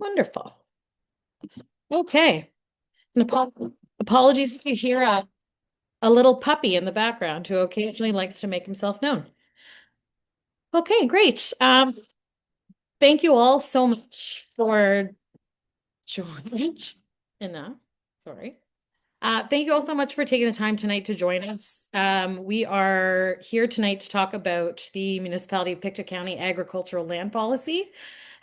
Wonderful. Okay. And apologies if you hear a little puppy in the background who occasionally likes to make himself known. Okay, great. Thank you all so much for joining. Enough. Sorry. Thank you all so much for taking the time tonight to join us. We are here tonight to talk about the Municipality of Pictou County agricultural land policy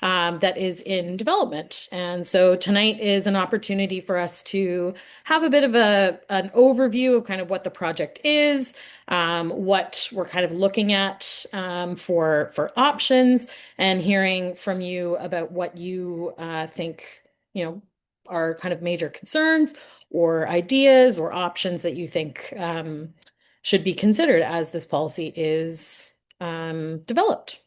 that is in development. And so tonight is an opportunity for us to have a bit of an overview of kind of what the project is, what we're kind of looking at for options, and hearing from you about what you think, are kind of major concerns or ideas or options that you think should be considered as this policy is developed.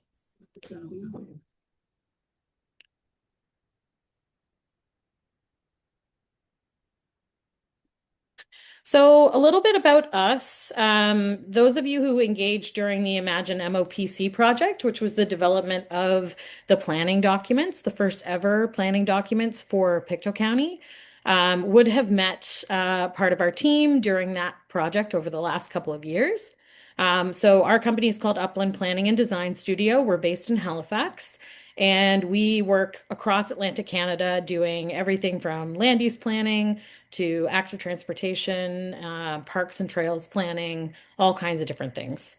So a little bit about us. Those of you who engaged during the Imagine MOPC project, which was the development of the planning documents, the first ever planning documents for Pictou County, would have met part of our team during that project over the last couple of years. So our company is called Upland Planning and Design Studio. We're based in Halifax. And we work across Atlantic Canada doing everything from land use planning to active transportation, parks and trails planning, all kinds of different things.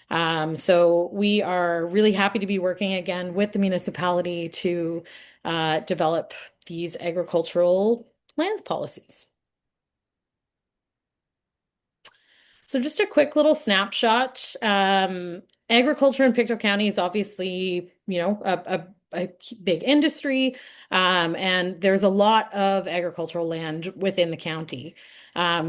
So we are really happy to be working again with the municipality to develop these agricultural lands policies. So just a quick little snapshot. Agriculture in Pictou County is obviously, a big industry, and there's a lot of agricultural land within the county.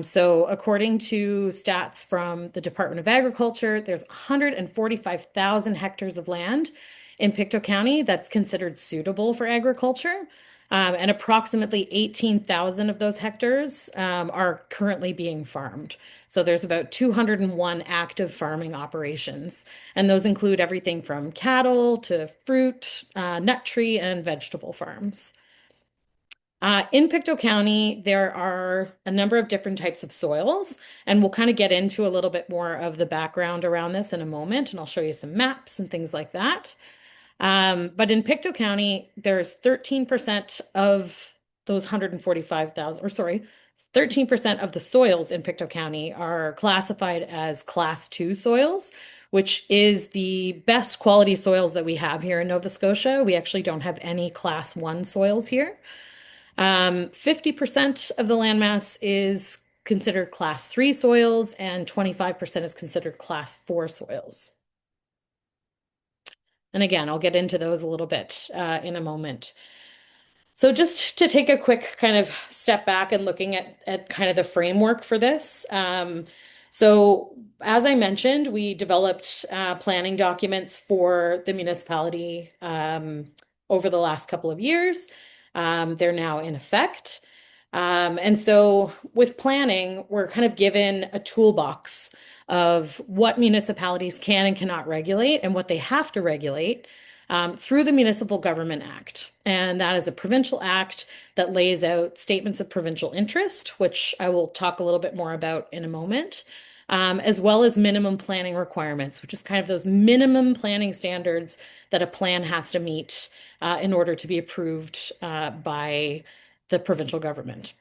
So according to stats from the Department of Agriculture, there's 145,000 hectares of land in Pictou County that's considered suitable for agriculture. And approximately 18,000 of those hectares are currently being farmed. So there's about 201 active farming operations, and those include everything from cattle to fruit, nut tree, and vegetable farms. In Pictou County, there are a number of different types of soils, and we'll kind of get into a little bit more of the background around this in a moment, and I'll show you some maps and things like that. But in Pictou County, there's 13% of those 145,000, or sorry, 13% of the soils in Pictou County are classified as Class 2 soils, which is the best quality soils that we have here in Nova Scotia. We actually don't have any Class 1 soils here. 50% of the landmass is considered Class 3 soils, and 25% is considered Class 4 soils. And again, I'll get into those a little bit in a moment. So just to take a quick kind of step back and looking at kind of the framework for this. So as I mentioned, we developed planning documents for the municipality over the last couple of years. They're now in effect. And so with planning, we're kind of given a toolbox of what municipalities can and cannot regulate and what they have to regulate through the Municipal Government Act. And that is a provincial act that lays out statements of provincial interest, which I will talk a little bit more about in a moment, as well as minimum planning requirements, which is kind of those minimum planning standards that a plan has to meet in order to be approved by the provincial government.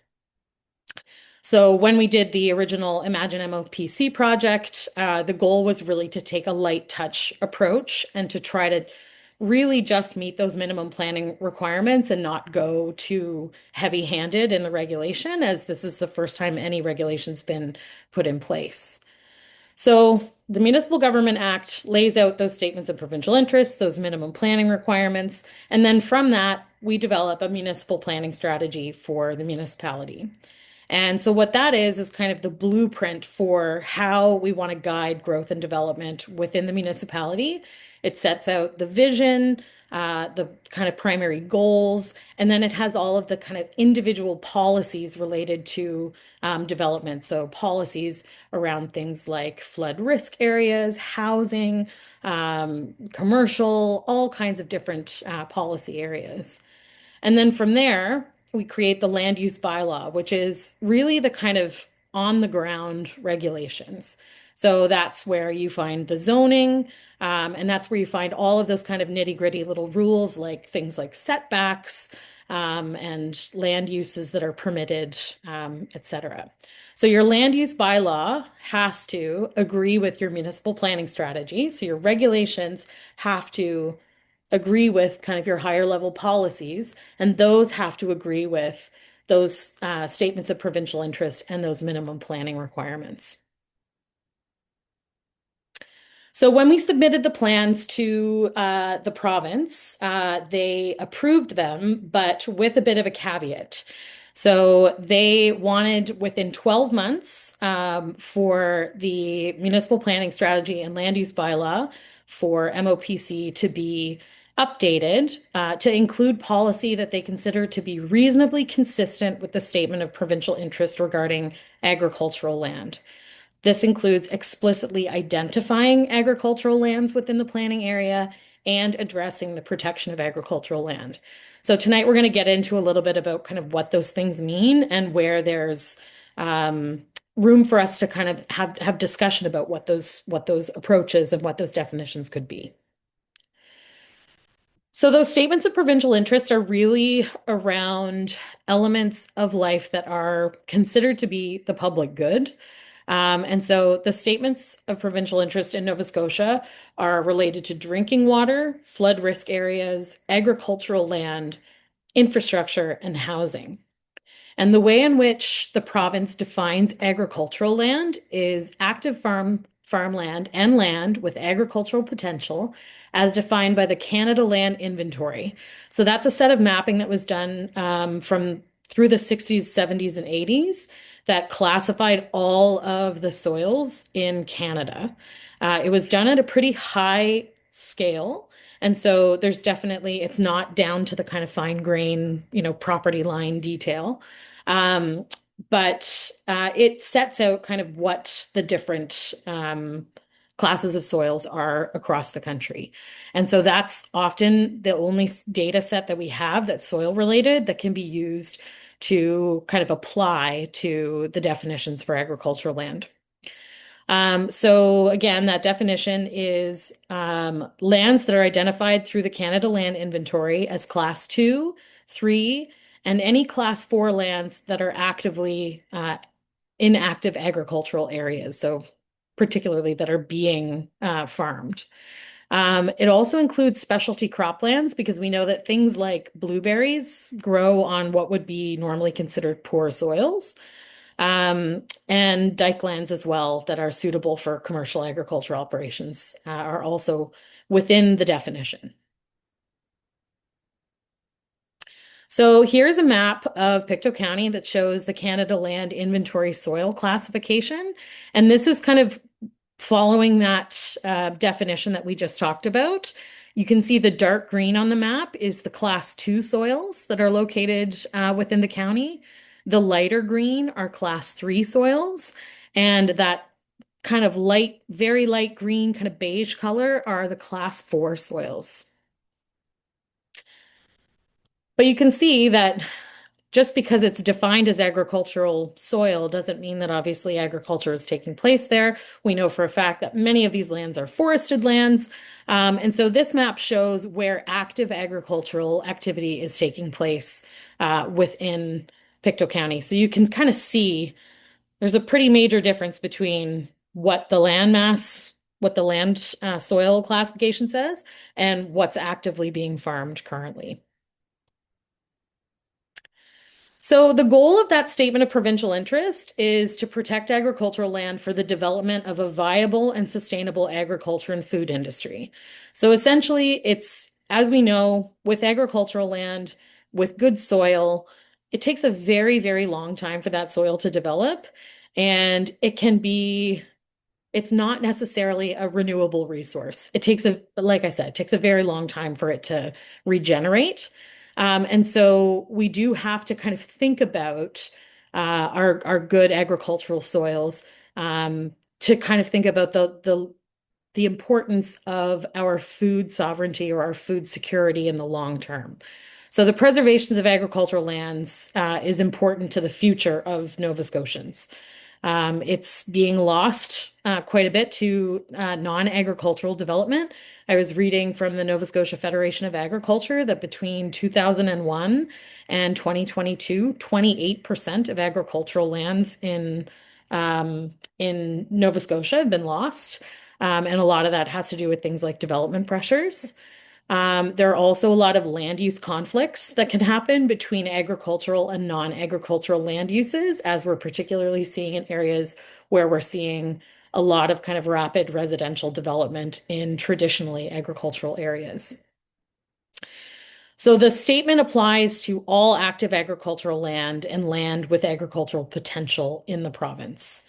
So when we did the original Imagine MOPC project, the goal was really to take a light touch approach and to try to really just meet those minimum planning requirements and not go too heavy-handed in the regulation, as this is the first time any regulation's been put in place. So the Municipal Government Act lays out those statements of provincial interest, those minimum planning requirements, and then from that, we develop a municipal planning strategy for the municipality. And so what that is kind of the blueprint for how we want to guide growth and development within the municipality. It sets out the vision, the kind of primary goals, and then it has all of the kind of individual policies related to development. So policies around things like flood risk areas, housing, commercial, all kinds of different policy areas. And then from there, we create the land use bylaw, which is really the kind of on the ground regulations. So that's where you find the zoning, and that's where you find all of those kind of nitty-gritty little rules, like things like setbacks, and land uses that are permitted, etc. So your land use bylaw has to agree with your municipal planning strategy. So your regulations have to agree with kind of your higher level policies, and those have to agree with those statements of provincial interest and those minimum planning requirements. So when we submitted the plans to the province, they approved them, but with a bit of a caveat. So they wanted within 12 months for the municipal planning strategy and land use bylaw for MOPC to be updated to include policy that they consider to be reasonably consistent with the statement of provincial interest regarding agricultural land. This includes explicitly identifying agricultural lands within the planning area and addressing the protection of agricultural land. So tonight we're going to get into a little bit about kind of what those things mean and where there's room for us to kind of have discussion about what those approaches and what those definitions could be. So those statements of provincial interest are really around elements of life that are considered to be the public good. And so the statements of provincial interest in Nova Scotia are related to drinking water, flood risk areas, agricultural land, infrastructure, and housing. And the way in which the province defines agricultural land is active farmland and land with agricultural potential as defined by the Canada Land Inventory. So that's a set of mapping that was done from through the 60s, 70s, and 80s that classified all of the soils in Canada. It was done at a pretty high scale. And so there's definitely, it's not down to the kind of fine grain, property line detail. Um, but it sets out kind of what the different classes of soils are across the country. And so that's often the only data set that we have that's soil related that can be used to kind of apply to the definitions for agricultural land. So again, that definition is lands that are identified through the Canada Land Inventory as Class 2, 3, and any Class 4 lands that are actively inactive agricultural areas, so particularly that are being farmed. It also includes specialty croplands because we know that things like blueberries grow on what would be normally considered poor soils, and dike lands as well that are suitable for commercial agricultural operations are also within the definition. So here's a map of Pictou County that shows the Canada Land Inventory soil classification. And this is kind of following that definition that we just talked about. You can see the dark green on the map is the Class 2 soils that are located within the county. The lighter green are Class 3 soils. And that kind of light, very light green, kind of beige color are the Class 4 soils. But you can see that just because it's defined as agricultural soil doesn't mean that obviously agriculture is taking place there. We know for a fact that many of these lands are forested lands. And so this map shows where active agricultural activity is taking place within Pictou County. So you can kind of see there's a pretty major difference between what the what the land soil classification says, and what's actively being farmed currently. So the goal of that statement of provincial interest is to protect agricultural land for the development of a viable and sustainable agriculture and food industry. So essentially, it's, as we know, with agricultural land, with good soil, it takes a very, very long time for that soil to develop. And it's not necessarily a renewable resource. Like I said, it takes a very long time for it to regenerate. And so we do have to kind of think about our good agricultural soils to kind of think about the importance of our food sovereignty or our food security in the long term. So the preservations of agricultural lands is important to the future of Nova Scotians. It's being lost quite a bit to non-agricultural development. I was reading from the Nova Scotia Federation of Agriculture that between 2001 and 2022, 28% of agricultural lands in Nova Scotia have been lost. And a lot of that has to do with things like development pressures. There are also a lot of land use conflicts that can happen between agricultural and non-agricultural land uses, as we're particularly seeing in areas where we're seeing a lot of kind of rapid residential development in traditionally agricultural areas. So the statement applies to all active agricultural land and land with agricultural potential in the province.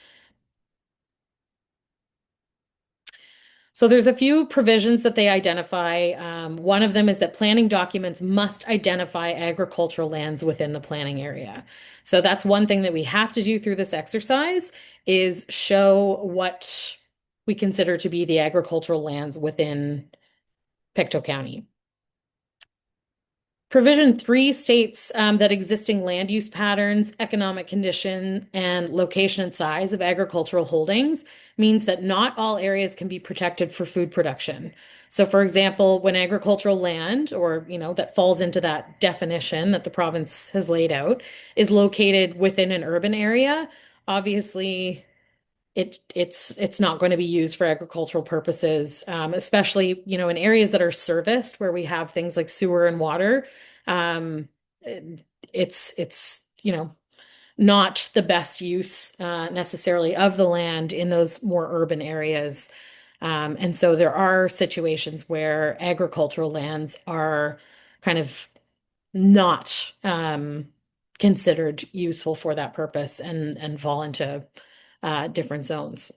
So there's a few provisions that they identify. One of them is that planning documents must identify agricultural lands within the planning area. So that's one thing that we have to do through this exercise is show what we consider to be the agricultural lands within Pictou County. Provision 3 states that existing land use patterns, economic condition, and location and size of agricultural holdings means that not all areas can be protected for food production. So, for example, when agricultural land, or that falls into that definition that the province has laid out, is located within an urban area, obviously it's not going to be used for agricultural purposes, especially in areas that are serviced where we have things like sewer and water. Um, it's not the best use necessarily of the land in those more urban areas. And so there are situations where agricultural lands are kind of not considered useful for that purpose and fall into different zones.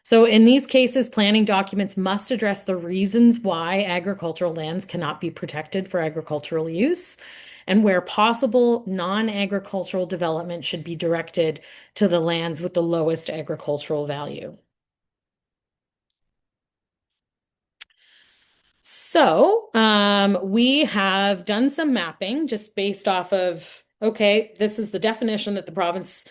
So in these cases, planning documents must address the reasons why agricultural lands cannot be protected for agricultural use, and where possible, non-agricultural development should be directed to the lands with the lowest agricultural value. So we have done some mapping just based off of, okay, this is the definition that the province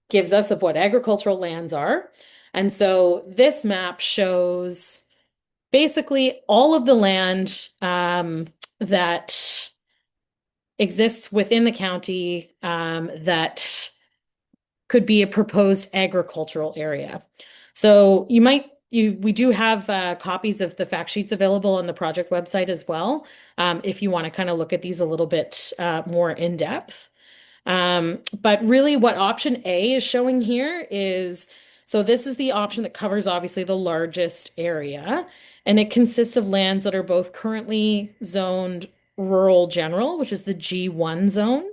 gives us of what agricultural lands are. And so this map shows basically all of the land that exists within the county that could be a proposed agricultural area. So we do have copies of the fact sheets available on the project website as well, if you want to kind of look at these a little bit more in depth. But really what option A is showing here is, so this is the option that covers obviously the largest area, and it consists of lands that are both currently zoned rural general, which is the G1 zone,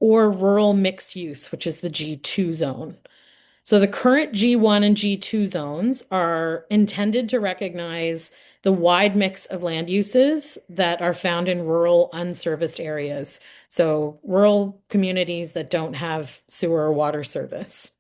or rural mixed use, which is the G2 zone. So the current G1 and G2 zones are intended to recognize the wide mix of land uses that are found in rural unserviced areas. So rural communities that don't have sewer or water service.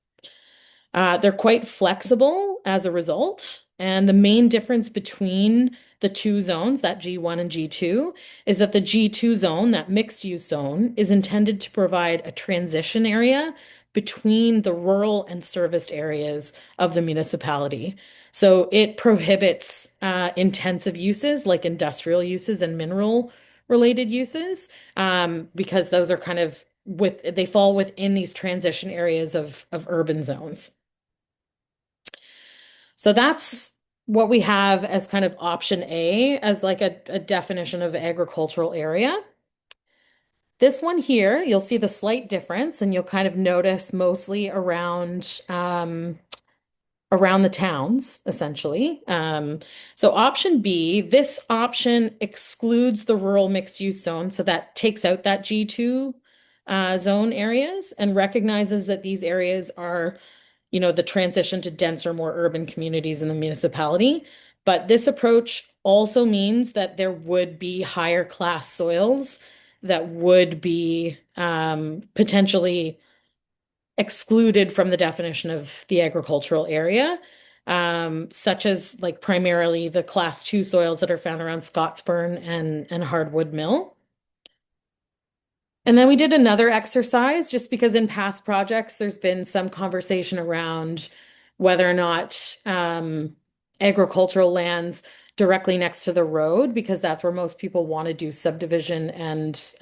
They're quite flexible as a result. And the main difference between the two zones, that G1 and G2, is that the G2 zone, that mixed use zone, is intended to provide a transition area between the rural and serviced areas of the municipality. So it prohibits intensive uses like industrial uses and mineral related uses, because those are kind of they fall within these transition areas of urban zones. So that's what we have as kind of option A as like a definition of agricultural area. This one here, you'll see the slight difference and you'll kind of notice mostly around the towns, essentially. So option B, this option excludes the rural mixed use zone. So that takes out that G2 zone areas and recognizes that these areas are the transition to denser, more urban communities in the municipality. But this approach also means that there would be higher class soils that would be potentially excluded from the definition of the agricultural area, such as like primarily the class 2 soils that are found around Scottsburn and Hardwood Mill. And then we did another exercise just because in past projects, there's been some conversation around whether or not agricultural lands directly next to the road, because that's where most people want to do subdivision and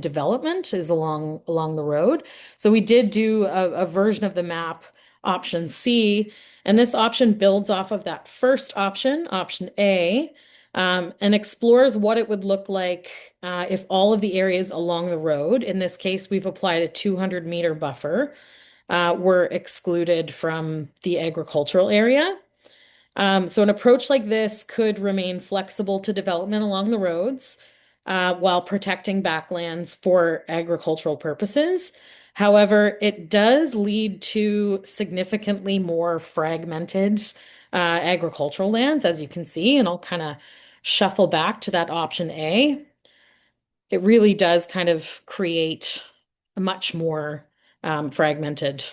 development is along the road. So we did do a version of the map, option C, and this option builds off of that first option, option A, and explores what it would look like if all of the areas along the road, in this case, we've applied a 200-meter buffer, were excluded from the agricultural area. So an approach like this could remain flexible to development along the roads, while protecting backlands for agricultural purposes. However, it does lead to significantly more fragmented agricultural lands, as you can see, and I'll kind of shuffle back to that option A. It really does kind of create a much more fragmented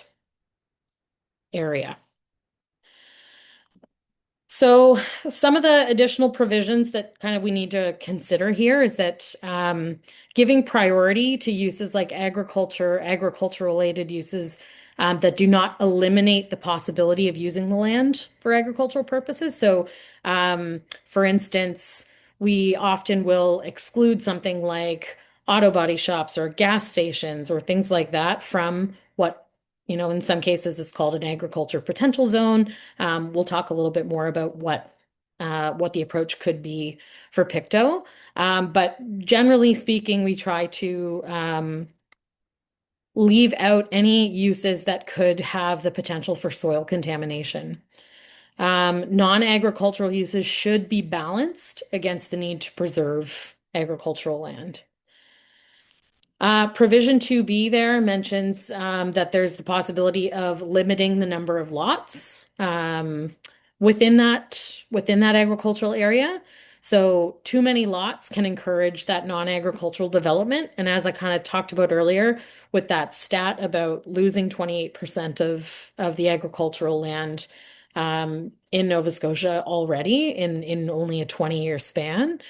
area. So some of the additional provisions that kind of we need to consider here is that giving priority to uses like agriculture, agriculture-related uses that do not eliminate the possibility of using the land for agricultural purposes. So, for instance, we often will exclude something like auto body shops or gas stations or things like that from what, in some cases is called an agriculture potential zone. We'll talk a little bit more about what the approach could be for Pictou. But generally speaking, we try to leave out any uses that could have the potential for soil contamination. Non-agricultural uses should be balanced against the need to preserve agricultural land. Provision 2B there mentions that there's the possibility of limiting the number of lots within that agricultural area. So too many lots can encourage that non-agricultural development. And as I kind of talked about earlier, with that stat about losing 28% of the agricultural land in Nova Scotia already in only a 20-year span,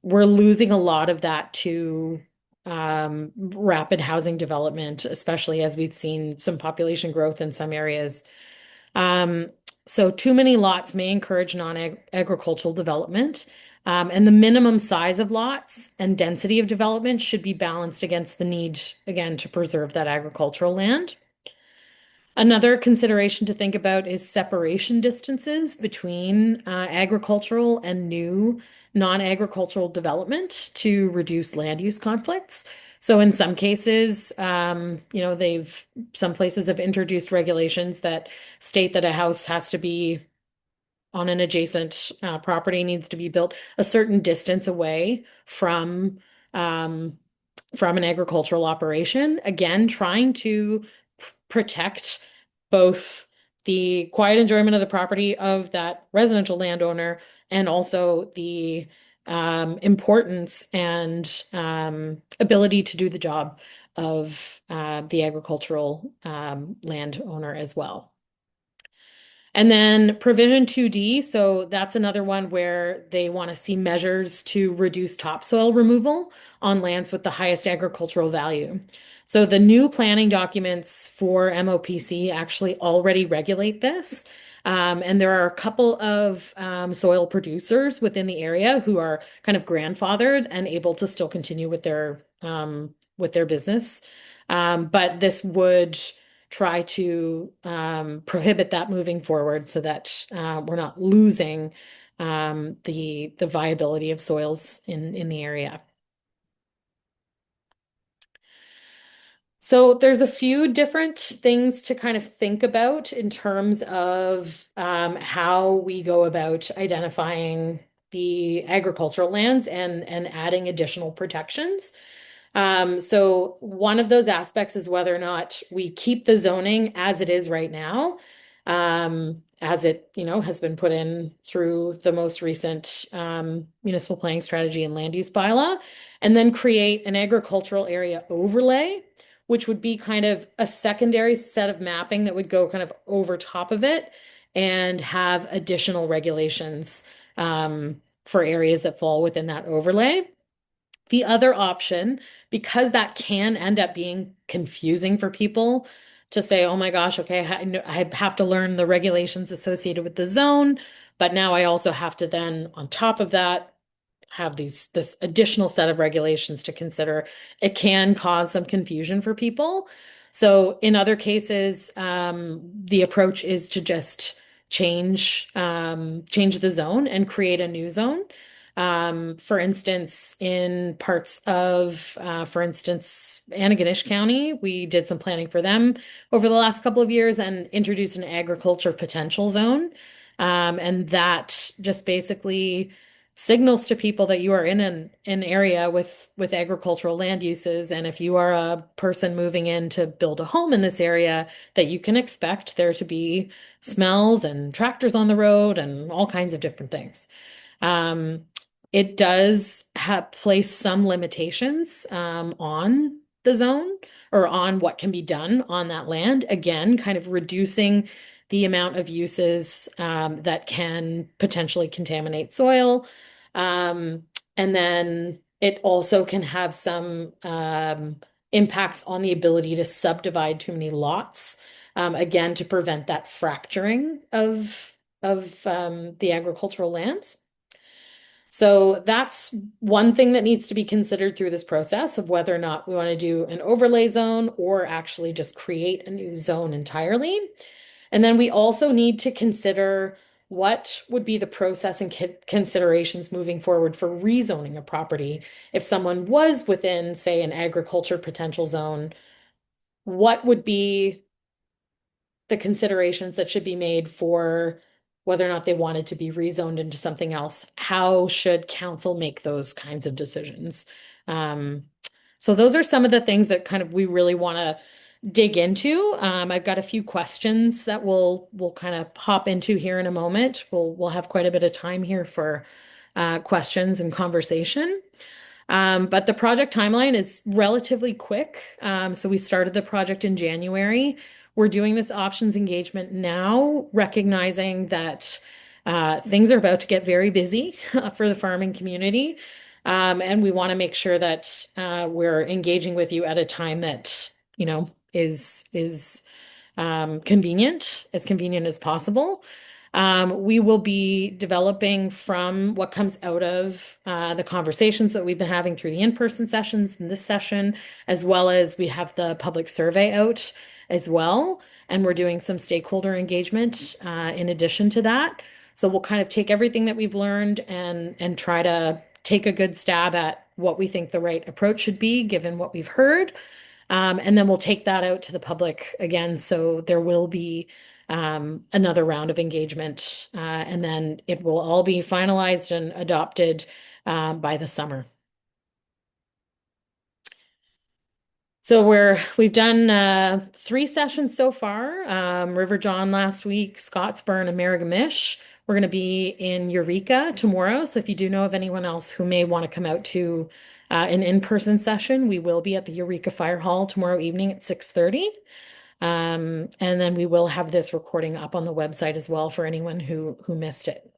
we're losing a lot of that to rapid housing development, especially as we've seen some population growth in some areas. So too many lots may encourage non-agricultural development, and the minimum size of lots and density of development should be balanced against the need, again, to preserve that agricultural land. Another consideration to think about is separation distances between agricultural and new non-agricultural development to reduce land use conflicts. So in some cases, some places have introduced regulations that state that a house has to be on an adjacent property, needs to be built a certain distance away um, from an agricultural operation. Again, trying to protect both the quiet enjoyment of the property of that residential landowner and also the importance and ability to do the job of the agricultural landowner as well. And then provision 2D, so that's another one where they want to see measures to reduce topsoil removal on lands with the highest agricultural value. So the new planning documents for MOPC actually already regulate this. And there are a couple of soil producers within the area who are kind of grandfathered and able to still continue with their business. But this would try to prohibit that moving forward so that we're not losing the viability of soils in the area. So there's a few different things to kind of think about in terms of how we go about identifying the agricultural lands and adding additional protections. So one of those aspects is whether or not we keep the zoning as it is right now, as it, has been put in through the most recent municipal planning strategy and land use bylaw, and then create an agricultural area overlay, which would be kind of a secondary set of mapping that would go kind of over top of it and have additional regulations for areas that fall within that overlay. The other option, because that can end up being confusing for people to say, oh my gosh, okay, I have to learn the regulations associated with the zone, but now I also have to then, on top of that, have this additional set of regulations to consider. It can cause some confusion for people. So in other cases, the approach is to just change the zone and create a new zone. For instance, in parts of, for instance, Antigonish County, we did some planning for them over the last couple of years and introduced an agriculture potential zone. And that just basically signals to people that you are in an area with agricultural land uses, and if you are a person moving in to build a home in this area, that you can expect there to be smells and tractors on the road and all kinds of different things. Um, it does place some limitations on the zone or on what can be done on that land. Again, kind of reducing the amount of uses that can potentially contaminate soil. Um, and then it also can have some impacts on the ability to subdivide too many lots, again, to prevent that fracturing of the agricultural lands. So that's one thing that needs to be considered through this process of whether or not we want to do an overlay zone or actually just create a new zone entirely. And then we also need to consider what would be the process and considerations moving forward for rezoning a property. If someone was within, say, an agriculture potential zone, what would be the considerations that should be made for whether or not they wanted to be rezoned into something else? How should council make those kinds of decisions? Um, so those are some of the things that kind of we really want to dig into. I've got a few questions that we'll kind of hop into here in a moment. We'll have quite a bit of time here for questions and conversation. But the project timeline is relatively quick. So we started the project in January. We're doing this options engagement now, recognizing that things are about to get very busy for the farming community. And we want to make sure that we're engaging with you at a time that, is as convenient as possible. We will be developing from what comes out of the conversations that we've been having through the in-person sessions in this session, as well as we have the public survey out as well. And we're doing some stakeholder engagement in addition to that. So we'll kind of take everything that we've learned and try to take a good stab at what we think the right approach should be, given what we've heard. And then we'll take that out to the public again. So there will be another round of engagement, and then it will all be finalized and adopted by the summer. So we've done 3 sessions so far. River John last week, Scottsburn, and Marigamish. We're going to be in Eureka tomorrow. So if you do know of anyone else who may want to come out to an in-person session, we will be at the Eureka Fire Hall tomorrow evening at 6:30. And then we will have this recording up on the website as well for anyone who missed it.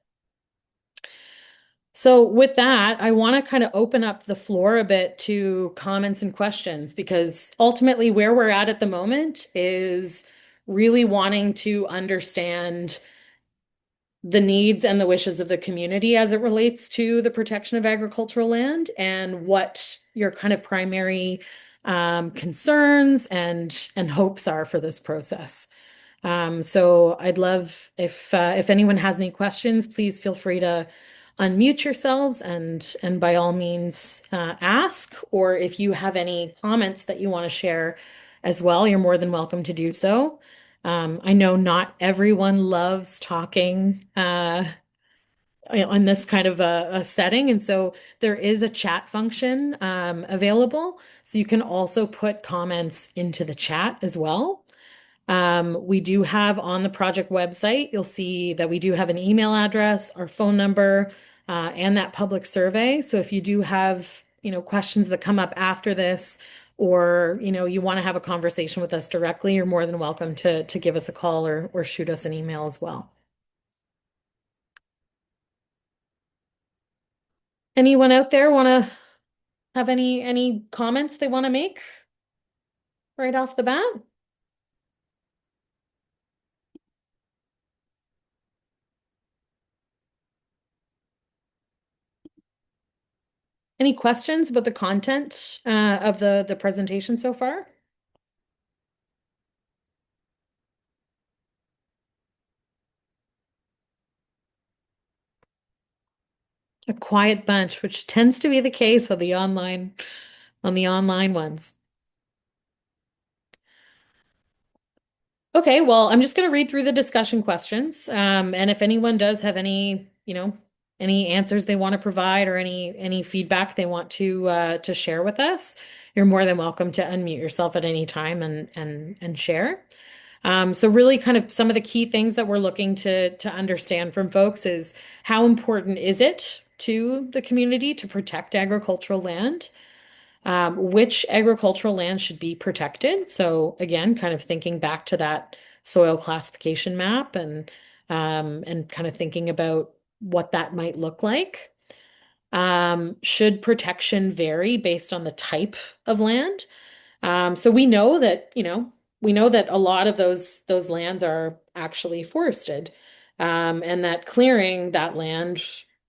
So with that, I want to kind of open up the floor a bit to comments and questions, because ultimately where we're at the moment is really wanting to understand the needs and the wishes of the community as it relates to the protection of agricultural land and what your kind of primary concerns and hopes are for this process. So I'd love if anyone has any questions, please feel free to unmute yourselves and by all means ask, or if you have any comments that you want to share as well, you're more than welcome to do so. I know not everyone loves talking on this kind of a setting, and so there is a chat function available, so you can also put comments into the chat as well. We do have on the project website, you'll see that we do have an email address, our phone number, and that public survey. So if you do have, questions that come up after this, or, you want to have a conversation with us directly, you're more than welcome to give us a call or shoot us an email as well. Anyone out there want to have any comments they want to make right off the bat? Any questions about the content of the presentation so far? A quiet bunch, which tends to be the case on the online ones. Okay, well, I'm just going to read through the discussion questions. And if anyone does have any answers they want to provide or any feedback they want to share with us, you're more than welcome to unmute yourself at any time and share. So really kind of some of the key things that we're looking to understand from folks is how important is it to the community to protect agricultural land? Which agricultural land should be protected? So again, kind of thinking back to that soil classification map and kind of thinking about what that might look like. Should protection vary based on the type of land? So we know that a lot of those lands are actually forested, and that clearing that land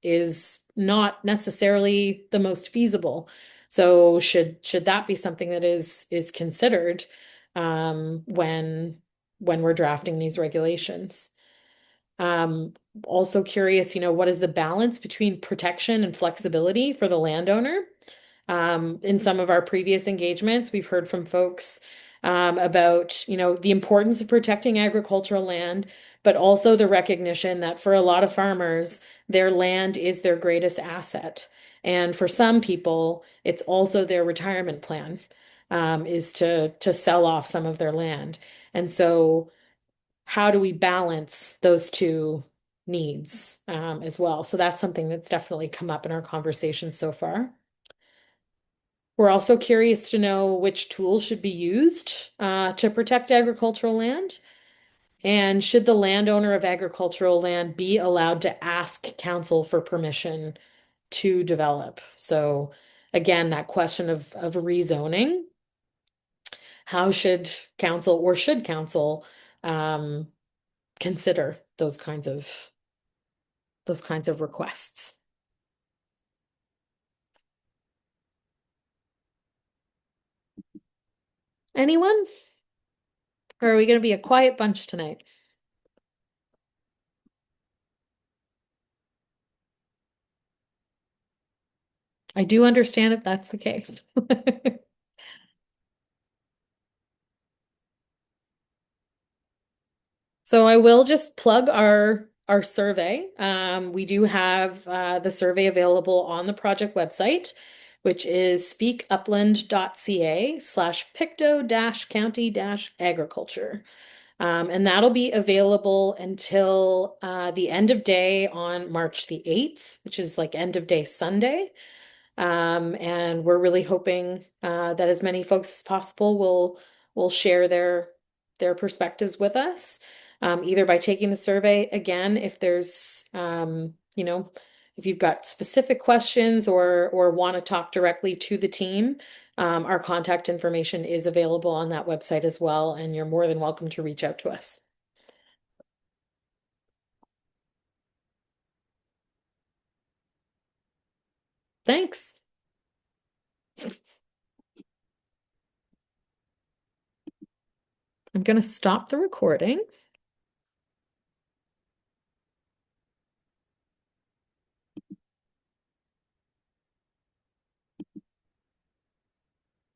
is not necessarily the most feasible. So should that be something that is considered when we're drafting these regulations? Um, Also curious, what is the balance between protection and flexibility for the landowner? In some of our previous engagements, we've heard from folks about, the importance of protecting agricultural land, but also the recognition that for a lot of farmers, their land is their greatest asset. And for some people, it's also their retirement plan, is to sell off some of their land. And so how do we balance those two needs as well? So that's something that's definitely come up in our conversation so far. We're also curious to know which tools should be used to protect agricultural land. And should the landowner of agricultural land be allowed to ask council for permission to develop? So again, that question of rezoning, how should council um, consider those kinds of requests? Anyone? Or are we going to be a quiet bunch tonight? I do understand if that's the case. So I will just plug our survey. We do have the survey available on the project website, which is speakupland.ca/pictou-county-agriculture. And that'll be available until the end of day on March the 8th, which is like end of day Sunday. And we're really hoping that as many folks as possible will share their perspectives with us, either by taking the survey again, if there's if you've got specific questions or want to talk directly to the team. Our contact information is available on that website as well, and you're more than welcome to reach out to us. Thanks. I'm going to stop the recording.